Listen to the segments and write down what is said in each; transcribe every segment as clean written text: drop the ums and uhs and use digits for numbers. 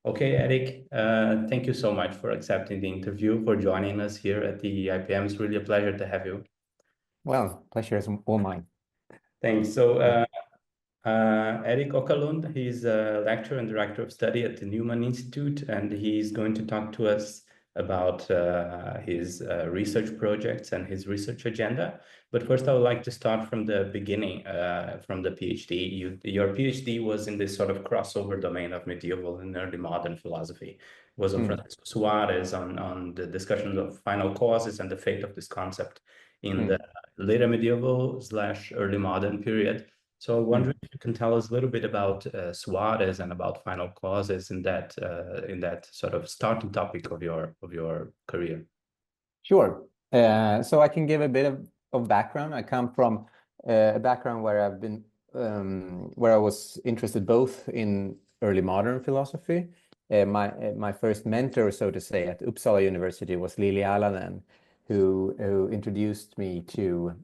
Okay, Erik, thank you so much for accepting the interview, for joining us here at the IPM. It's really a pleasure to have you. Well, pleasure is all mine. Thanks. Erik Åkerlund, he's a lecturer and director of study at the Newman Institute, and he's going to talk to us about his research projects and his research agenda. But first, I would like to start from the beginning, from the PhD. Your PhD was in this sort of crossover domain of medieval and early modern philosophy. It was on Francisco Suarez, on the discussion of final causes and the fate of this concept in the later medieval / early modern period. So I wonder if you can tell us a little bit about Suarez and about final causes in that sort of starting topic of your career. Sure. So I can give a bit of background. I come from a background where where I was interested both in early modern philosophy. My first mentor, so to say, at Uppsala University was Lili Alanen, who introduced me to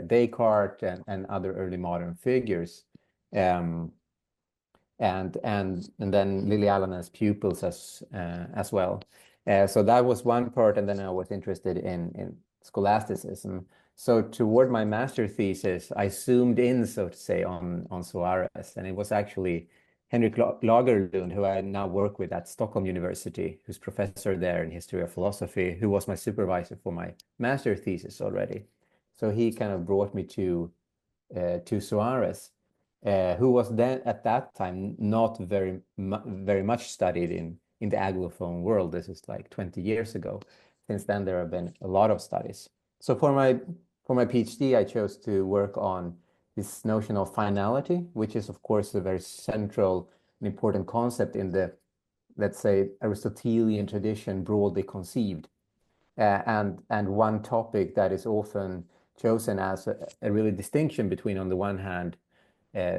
Descartes and other early modern figures, and then Lili Alanen's pupils as well. So that was one part, and then I was interested in scholasticism. So toward my master thesis, I zoomed in, so to say, on Suarez, and it was actually Henrik Lagerlund, who I now work with at Stockholm University, who's professor there in history of philosophy, who was my supervisor for my master thesis already. So he kind of brought me to Suarez, who was then at that time not very much studied in the Anglophone world. This is like 20 years ago. Since then, there have been a lot of studies. So for my PhD, I chose to work on this notion of finality, which is of course a very central and important concept in the, let's say, Aristotelian tradition, broadly conceived, and one topic that is often chosen as a really distinction between, on the one hand,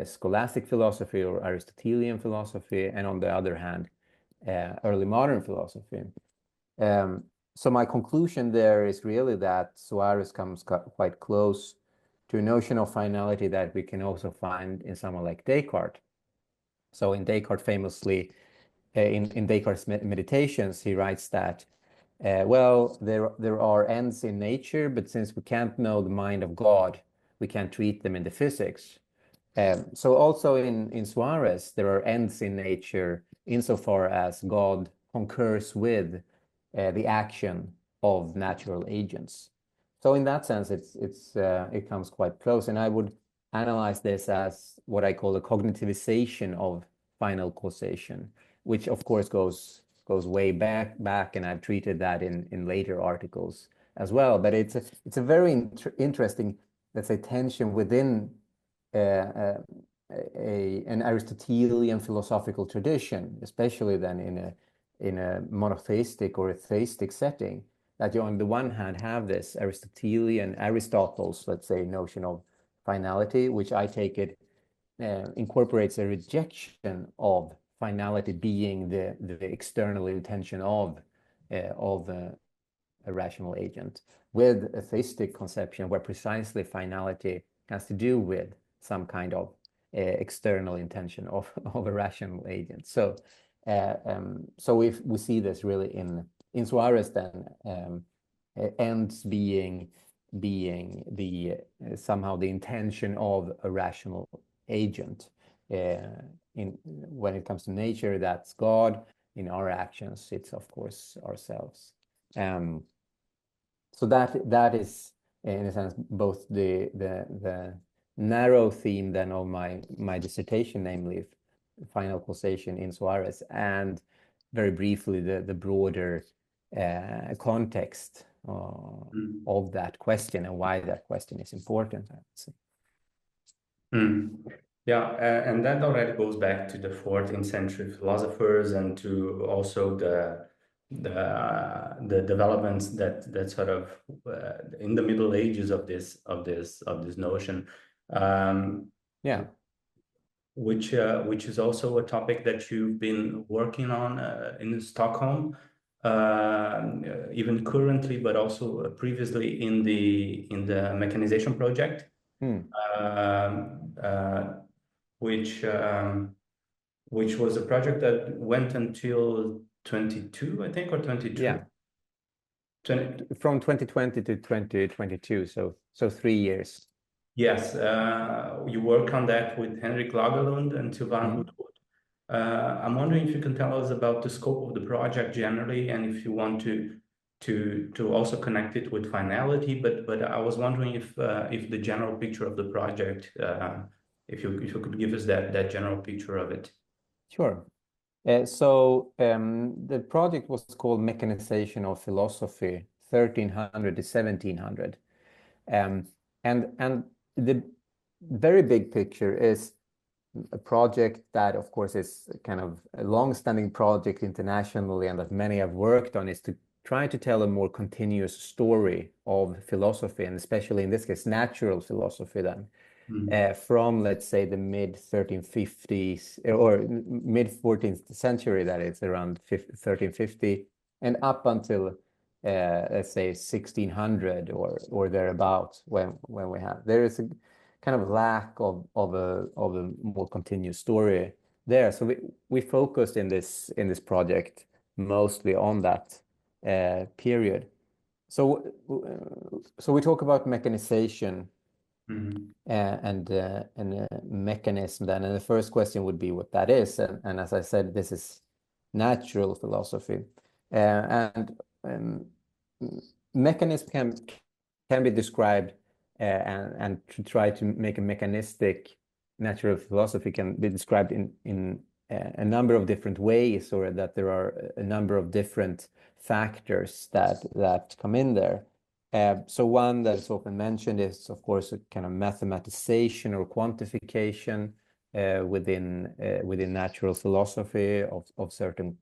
scholastic philosophy or Aristotelian philosophy, and on the other hand, early modern philosophy. So my conclusion there is really that Suarez comes quite close to a notion of finality that we can also find in someone like Descartes. So in Descartes, famously, in Descartes' Meditations, he writes that, well, there are ends in nature, but since we can't know the mind of God, we can't treat them in the physics. So also in Suarez, there are ends in nature insofar as God concurs with the action of natural agents. So in that sense, it comes quite close, and I would analyze this as what I call the cognitivization of final causation, which of course goes way back, and I've treated that in later articles as well. But it's a very interesting, let's say, tension within an Aristotelian philosophical tradition, especially then in a monotheistic or a theistic setting, that you on the one hand have this Aristotelian, Aristotle's, let's say, notion of finality, which I take it incorporates a rejection of finality being the external intention of a rational agent, with a theistic conception where precisely finality has to do with some kind of external intention of a rational agent. So we see this really in Suarez then, ends being the somehow the intention of a rational agent. When it comes to nature, that's God. In our actions, it's of course ourselves. So that is, in a sense, both the narrow theme then of my dissertation, namely final causation in Suarez, and very briefly the broader context of that question and why that question is important, I would say. Yeah, and that already goes back to the 14th century philosophers and to also the developments that sort of in the Middle Ages of this notion. Yeah. Which is also a topic that you've been working on in Stockholm, even currently, but also previously in the mechanization project, which which was a project that went until 22, I think, or 23. Yeah. 20... From 2020 to 2022, so 3 years. Yes, you work on that with Erik Åkerlund and Sylvain Houtwood. I'm wondering if you can tell us about the scope of the project generally, and if you want to also connect it with finality. But I was wondering if the general picture of the project, if you could give us that general picture of it. Sure. So the project was called Mechanization of Philosophy, 1300 to 1700. And the very big picture is a project that, of course, is kind of a long-standing project internationally and that many have worked on, is to try to tell a more continuous story of philosophy, and especially in this case, natural philosophy then. From, let's say, the mid 1350s or mid 14th century, that is around 1350, and up until let's say 1600 or thereabouts, when we have, there is a kind of lack of a more continuous story there. So we focused in this project mostly on that period. So we talk about mechanization. And mechanism then, and the first question would be what that is, and as I said, this is natural philosophy, and mechanism can be described, and to try to make a mechanistic natural philosophy can be described in a number of different ways, or that there are a number of different factors that come in there. So one that is often mentioned is, of course, a kind of mathematization or quantification within natural philosophy of certain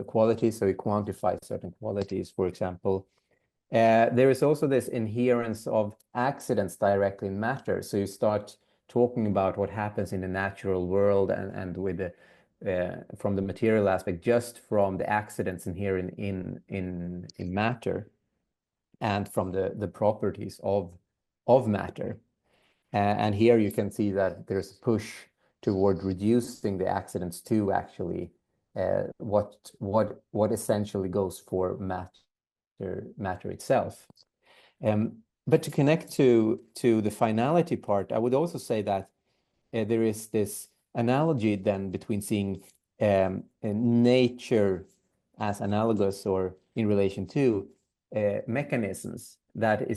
qualities. So we quantify certain qualities, for example. There is also this inherence of accidents directly in matter. So you start talking about what happens in the natural world and with the from the material aspect, just from the accidents inherent in matter, and from the properties of matter. And here you can see that there's a push toward reducing the accidents to actually what essentially goes for matter itself. But to connect to the finality part, I would also say that there is this analogy then between seeing nature as analogous or in relation to mechanisms that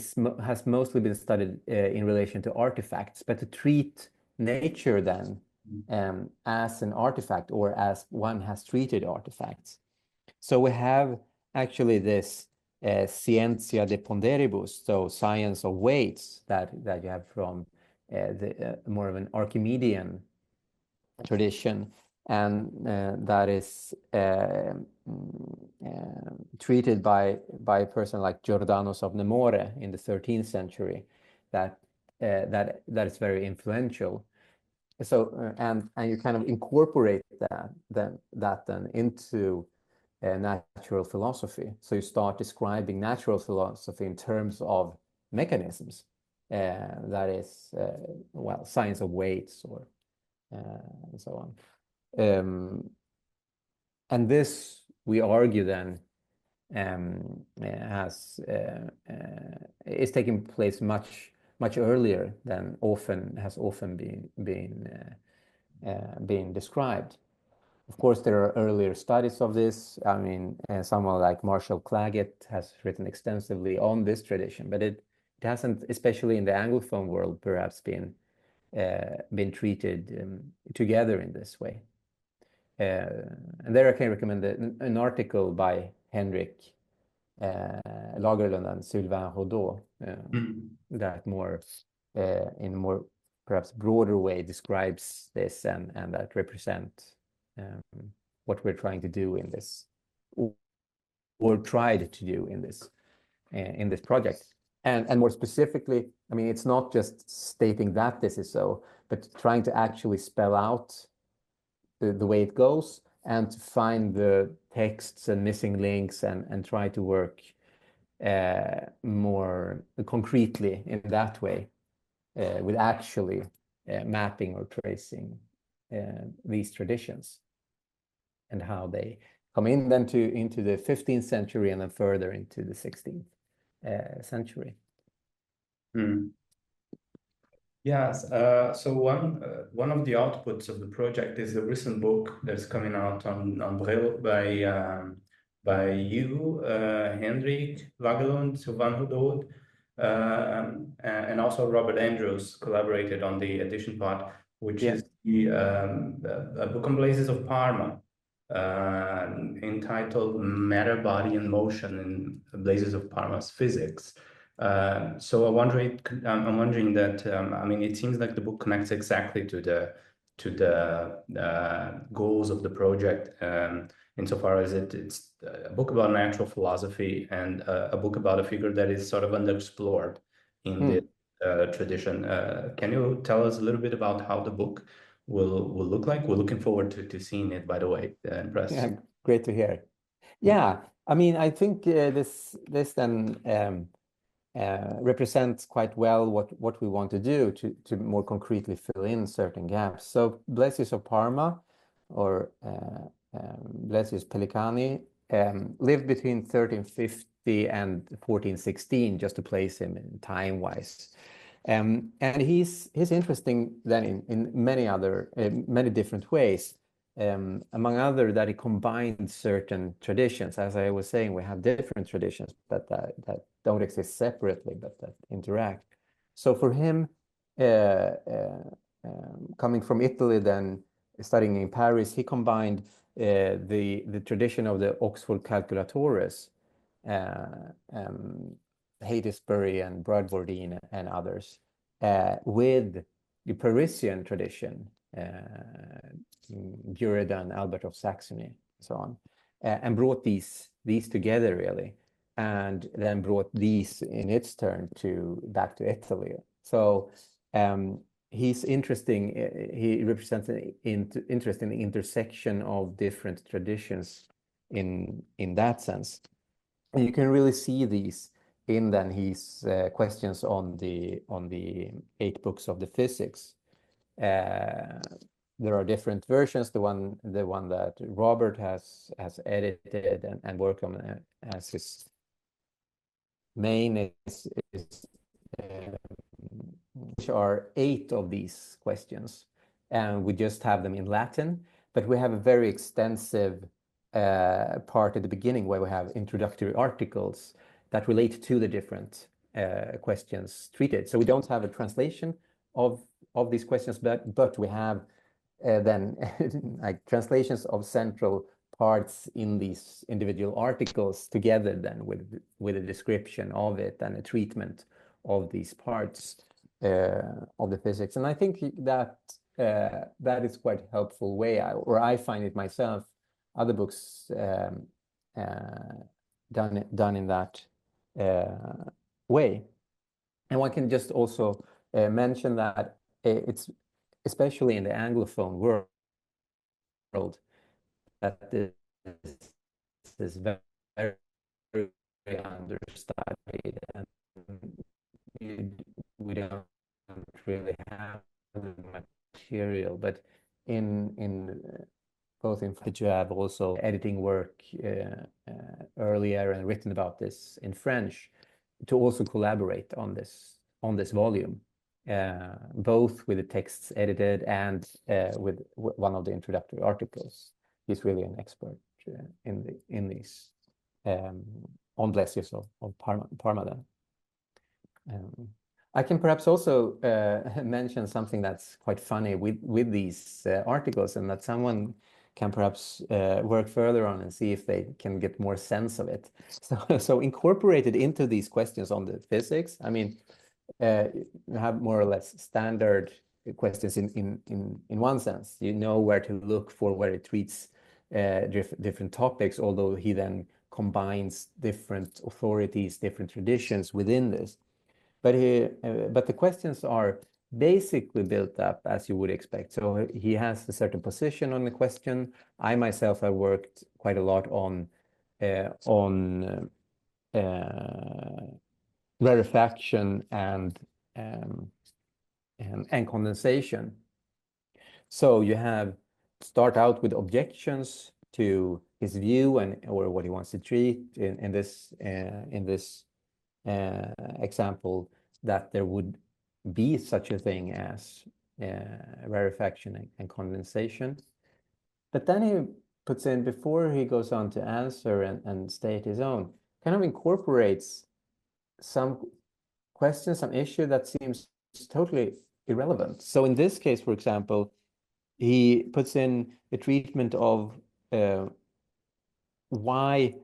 has mostly been studied in relation to artifacts, but to treat nature then as an artifact, or as one has treated artifacts. So we have actually this scientia de ponderibus, so science of weights, that you have from the more of an Archimedean tradition, and that is treated by a person like Giordano's of Nemore in the 13th century, that is very influential. So and you kind of incorporate that then into natural philosophy. So you start describing natural philosophy in terms of mechanisms, that is well, science of weights, or and so on. And this, we argue then, is taking place much earlier than has often been described. Of course, there are earlier studies of this. I mean, someone like Marshall Clagett has written extensively on this tradition, but it hasn't, especially in the Anglophone world, perhaps been treated together in this way. And there I can recommend an article by Henrik Lagerlund and Sylvain Houtwood that more in more perhaps broader way describes this, and that represent what we're trying to do in this, or tried to do in this project. And more specifically, I mean, it's not just stating that this is so, but trying to actually spell out the way it goes, and to find the texts and missing links, and try to work more concretely in that way, with actually mapping or tracing these traditions and how they come in then into the 15th century and then further into the 16th century. Yes. So one of the outputs of the project is a recent book that's coming out on Braille by you, Hendrik Åkerlund, Sylvain Hudod, and also Robert Andrews collaborated on the edition part, which is a book on blazes of Parma, entitled Matter, Body, and Motion in Blazes of Parma's Physics. So I'm wondering that I mean, it seems like the book connects exactly to the goals of the project, insofar as it's a book about natural philosophy and a book about a figure that is sort of underexplored in the tradition. Can you tell us a little bit about how the book will look like? We're looking forward to seeing it, by the way, in press. Yeah, great to hear. Yeah, I mean, I think this then represents quite well what we want to do to more concretely fill in certain gaps. So Blasius of Parma, or Blasius Pelicani, lived between 1350 and 1416, just to place him in time-wise. And he's interesting then in many different ways. Among other, that he combined certain traditions. As I was saying, we have different traditions that don't exist separately, but that interact. So for him, coming from Italy, then studying in Paris, he combined the tradition of the Oxford calculatores, Heytesbury and Bradwardine and others, with the Parisian tradition, Buridan, Albert of Saxony, so on, and brought these together really, and then brought these in its turn back to Italy. So he's interesting. He represents an interesting intersection of different traditions in that sense, and you can really see these in then his questions on the 8 books of the physics. There are different versions. The one that Robert has edited and worked on as his main is which are 8 of these questions, and we just have them in Latin. But we have a very extensive part at the beginning where we have introductory articles that relate to the different questions treated. So we don't have a translation of these questions, but we have then like translations of central parts in these individual articles together then with a description of it and a treatment of these parts of the physics. And I think that that is quite a helpful way, or I find it myself. Other books done in that way. And one can just also mention that it's especially in the Anglophone world that this is very, very understudied, and we don't really have the material. But in both in French, you have also editing work earlier and written about this in French to also collaborate on this volume, both with the texts edited and with one of the introductory articles. He's really an expert in these on Blasius of Parma then. I can perhaps also mention something that's quite funny with these articles, and that someone can perhaps work further on and see if they can get more sense of it. So incorporated into these questions on the physics, I mean, you have more or less standard questions in one sense. You know where to look for where it treats different topics, although he then combines different authorities, different traditions within this. But the questions are basically built up as you would expect. So he has a certain position on the question. I myself have worked quite a lot on rarefaction and and condensation. So you have start out with objections to his view or what he wants to treat in this example, that there would be such a thing as rarefaction and condensation. But then he puts in, before he goes on to answer and state his own, kind of incorporates some question, some issue that seems totally irrelevant. So in this case, for example, he puts in a treatment of why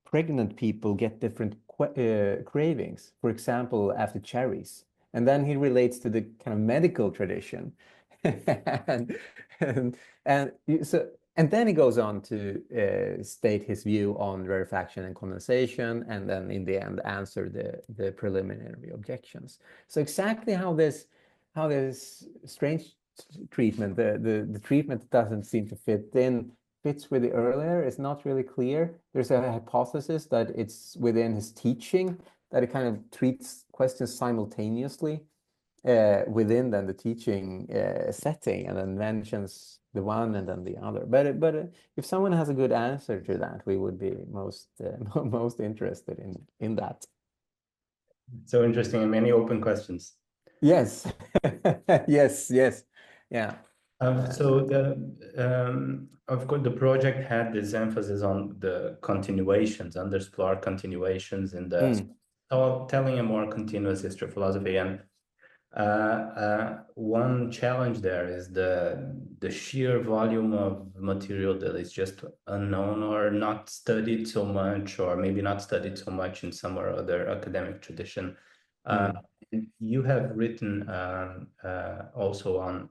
pregnant people get different cravings, for example, after cherries. And then he relates to the kind of medical tradition. and, and so and then he goes on to state his view on rarefaction and condensation, and then in the end answer the preliminary objections. So exactly how this strange treatment, the treatment doesn't seem to fits with the earlier is not really clear. There's a hypothesis that it's within his teaching that it kind of treats questions simultaneously within then the teaching setting, and then mentions the one and then the other. But if someone has a good answer to that, we would be most most interested in that. So interesting, and many open questions. Yes, yes, yeah. So of course, the project had this emphasis on the continuations, underexplored continuations in the telling a more continuous history of philosophy. And one challenge there is the sheer volume of material that is just unknown or not studied so much, or maybe not studied so much in some or other academic tradition. You have written also on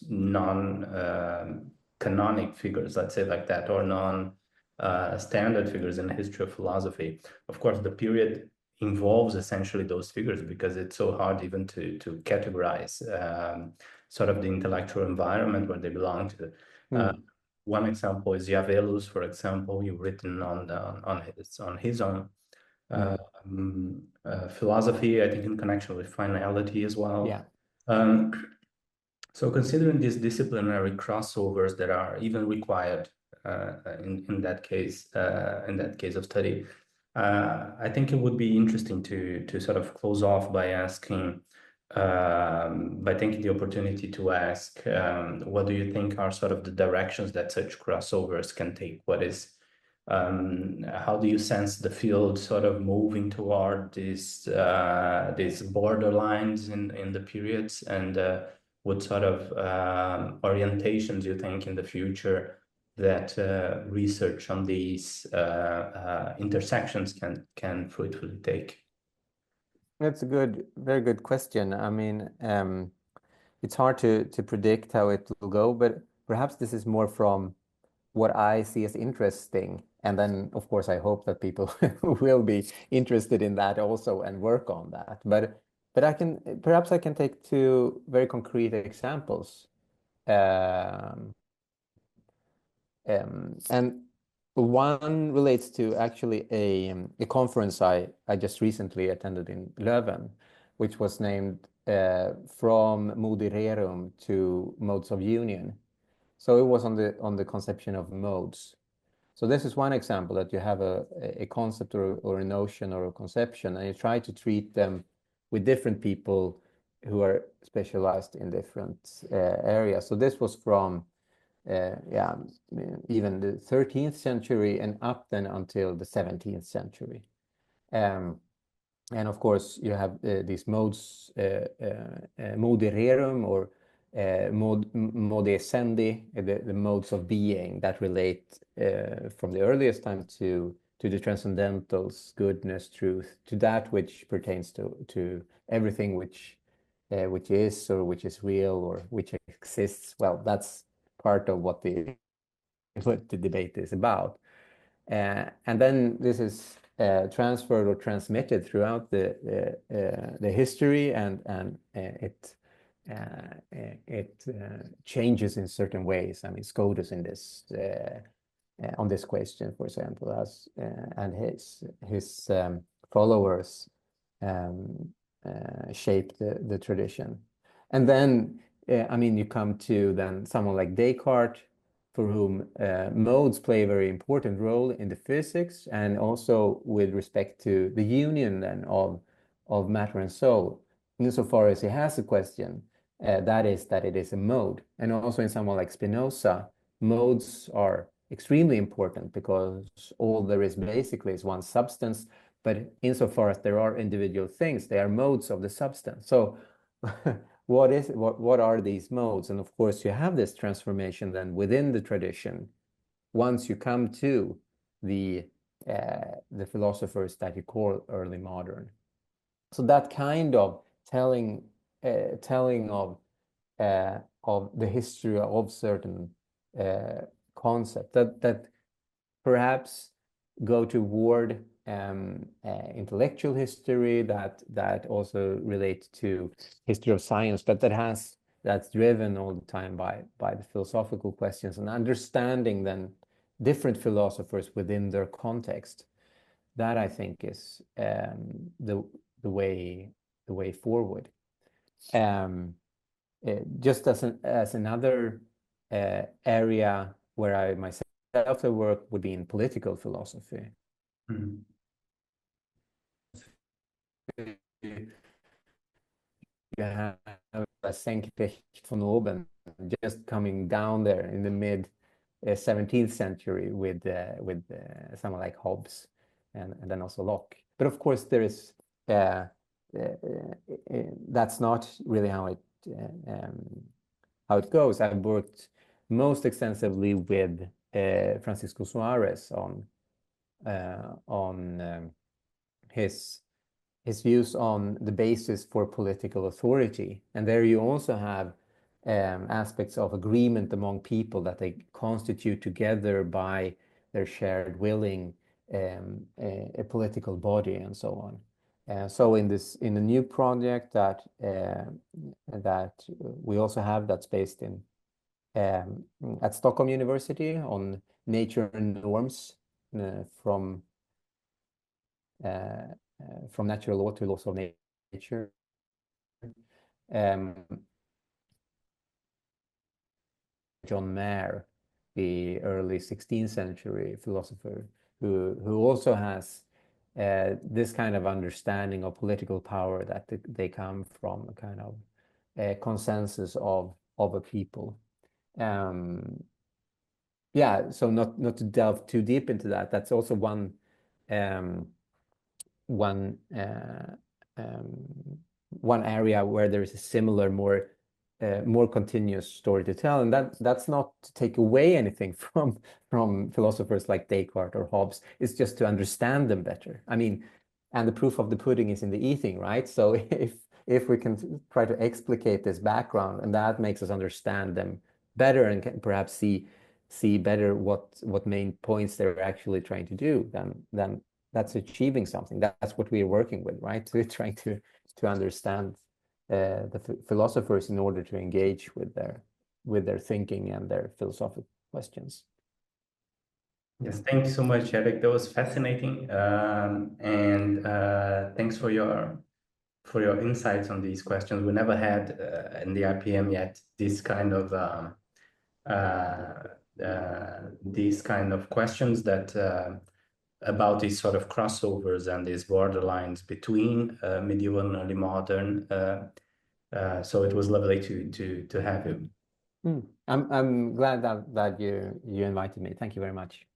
non-canonic figures, let's say like that, or non-standard figures in the history of philosophy. Of course, the period involves essentially those figures because it's so hard even to categorize sort of the intellectual environment where they belong to. One example is Javelus, for example. You've written on his own philosophy, I think, in connection with finality as well. Yeah. So considering these disciplinary crossovers that are even required in that case of study, I think it would be interesting to sort of close off by asking, by taking the opportunity to ask, what do you think are sort of the directions that such crossovers can take? How do you sense the field sort of moving toward these borderlines in the periods, and what sort of orientations you think in the future that research on these intersections can fruitfully take? That's a very good question. I mean, it's hard to predict how it will go, but perhaps this is more from what I see as interesting. And then, of course, I hope that people will be interested in that also and work on that. But perhaps I can take two very concrete examples. And one relates to actually a conference I just recently attended in Leuven, which was named From Modererum to Modes of Union. So it was on the conception of modes. So this is one example that you have a concept or a notion or a conception, and you try to treat them with different people who are specialized in different areas. So this was from even the 13th century and up then until the 17th century. And of course, you have these modes, modererum or mode essendi, the modes of being that relate from the earliest time to the transcendentals, goodness, truth, to that which pertains to everything which is or which is real or which exists. Well, that's part of what the debate is about. And then this is transferred or transmitted throughout the history, and it changes in certain ways. I mean, Scotus in this on this question, for example, and his followers shaped the tradition. And then, I mean, you come to then someone like Descartes, for whom modes play a very important role in the physics, and also with respect to the union then of matter and soul, insofar as he has a question, that is that it is a mode. And also in someone like Spinoza, modes are extremely important because all there is basically is one substance, but insofar as there are individual things, they are modes of the substance. So what are these modes? And of course, you have this transformation then within the tradition once you come to the philosophers that you call early modern. So that kind of telling of the history of certain concept that perhaps go toward intellectual history that also relate to history of science, but that's driven all the time by the philosophical questions and understanding then different philosophers within their context. That I think is the way forward. Just as another area where I myself work would be in political philosophy. Mhm. You have Senkrecht von oben just coming down there in the mid 17th century with someone like Hobbes and then also Locke. But of course, there is that's not really how it goes. I've worked most extensively with Francisco Suarez on his views on the basis for political authority. And there you also have aspects of agreement among people that they constitute together by their shared willing a political body and so on. So in the new project that we also have that's based in at Stockholm University on nature and norms from natural law to laws of nature. John Mayer, the early 16th century philosopher, who also has this kind of understanding of political power that they come from a kind of consensus of a people. Yeah, so not to delve too deep into that. That's also one area where there is a similar, more continuous story to tell, and that's not to take away anything from philosophers like Descartes or Hobbes. It's just to understand them better. I mean, and the proof of the pudding is in the eating, right? So if we can try to explicate this background, and that makes us understand them better and can perhaps see better what main points they're actually trying to do, then that's achieving something. That's what we're working with, right? We're trying to understand the philosophers in order to engage with their thinking and their philosophical questions. Yes, thank you so much, Erik. That was fascinating, and thanks for your insights on these questions. We never had in the IPM yet these kind of questions that about these sort of crossovers and these borderlines between medieval and early modern. So it was lovely to have you. I'm glad that you invited me. Thank you very much.